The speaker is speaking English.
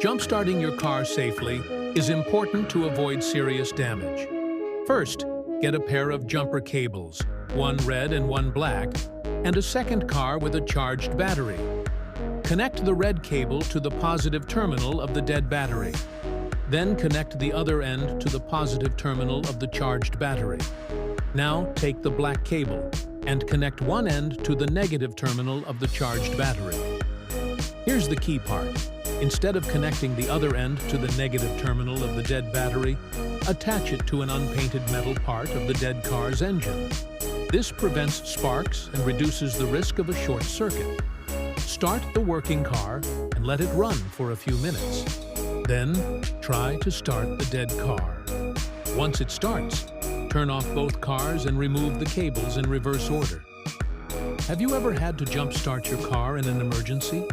Jump-starting your car safely is important to avoid serious damage. First, get a pair of jumper cables, one red and one black, and a second car with a charged battery. Connect the red cable to the positive terminal of the dead battery. Then connect the other end to the positive terminal of the charged battery. Now take the black cable and connect one end to the negative terminal of the charged battery. Here's the key part. Instead of connecting the other end to the negative terminal of the dead battery, attach it to an unpainted metal part of the dead car's engine. This prevents sparks and reduces the risk of a short circuit. Start the working car and let it run for a few minutes. Then, try to start the dead car. Once it starts, turn off both cars and remove the cables in reverse order. Have you ever had to jump-start your car in an emergency?